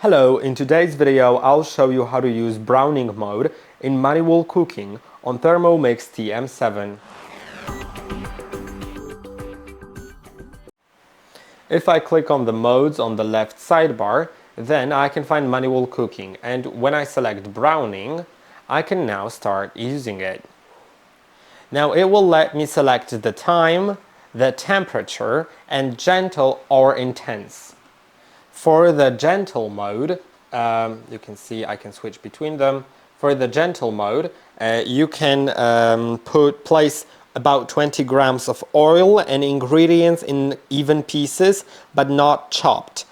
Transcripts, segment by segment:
Hello, in today's video I'll show you how to use browning mode in manual cooking on THERMOMIX TM7. If I click on the modes on the left sidebar, then I can find manual cooking, and when I select browning, I can now start using it. Now it will let me select the time, the temperature, and gentle or intense. For the gentle mode, you can see I can switch between them. For the gentle mode, you can place about 20 grams of oil and ingredients in even pieces, but not chopped.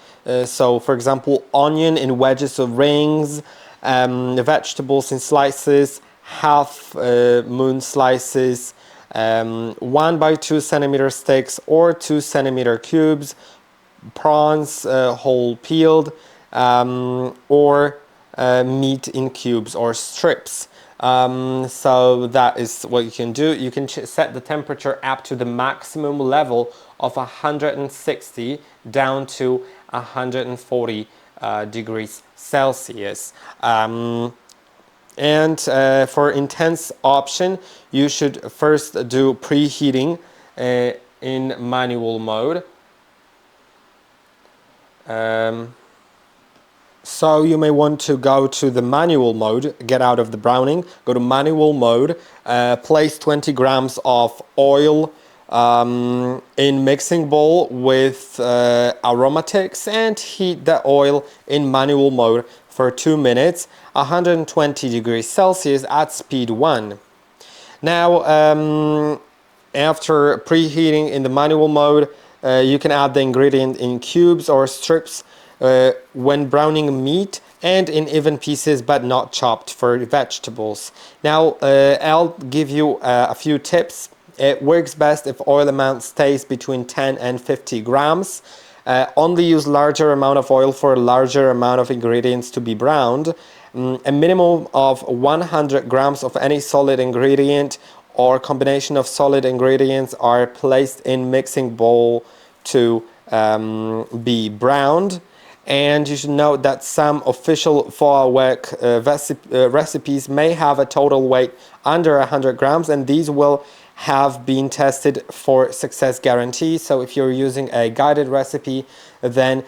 So, for example, onion in wedges or rings, vegetables in slices, half moon slices, 1 by 2 centimeter sticks or 2 centimeter cubes, prawns whole peeled, or meat in cubes or strips. So that is what you can do. You can set the temperature up to the maximum level of 160 down to 140 degrees Celsius. And for intense option, you should first do preheating in manual mode. So you may want to go to the manual mode, get out of the browning, go to manual mode, place 20 grams of oil in mixing bowl with aromatics and heat the oil in manual mode for 2 minutes, 120 degrees Celsius at speed 1. Now, after preheating in the manual mode, you can add the ingredient in cubes or strips when browning meat and in even pieces but not chopped for vegetables. Now I'll give you a few tips. It works best if oil amount stays between 10 and 50 grams. Only use larger amount of oil for a larger amount of ingredients to be browned. A minimum of 100 grams of any solid ingredient or combination of solid ingredients are placed in mixing bowl to be browned. And you should note that some official faux recipes may have a total weight under 100 grams, and these will have been tested for success guarantee. So if you're using a guided recipe, then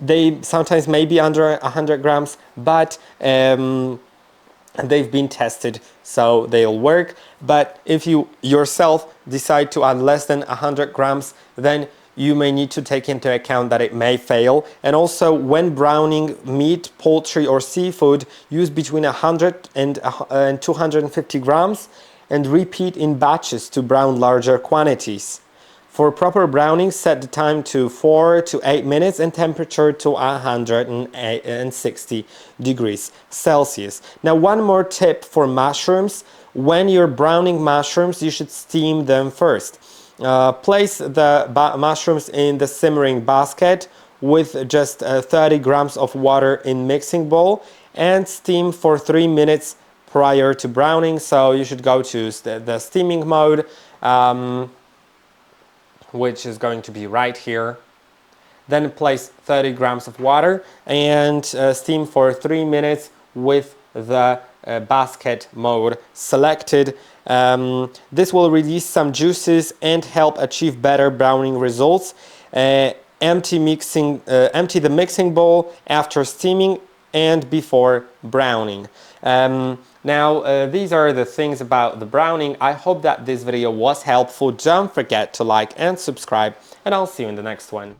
they sometimes may be under 100 grams, but they've been tested, so they'll work. But if you yourself decide to add less than 100 grams, then you may need to take into account that it may fail. And also, when browning meat, poultry or seafood, use between 100 and 250 grams and repeat in batches to brown larger quantities. For proper browning, set the time to 4 to 8 minutes and temperature to 160 degrees Celsius. Now, one more tip for mushrooms. When you're browning mushrooms, you should steam them first. Place the mushrooms in the simmering basket with just 30 grams of water in mixing bowl and steam for 3 minutes prior to browning. So you should go to the steaming mode, which is going to be right here. Then place 30 grams of water and steam for 3 minutes with the basket mode selected. This will release some juices and help achieve better browning results. Empty the mixing bowl after steaming and before browning. Now, these are the things about the browning. I hope that this video was helpful. Don't forget to like and subscribe, and I'll see you in the next one.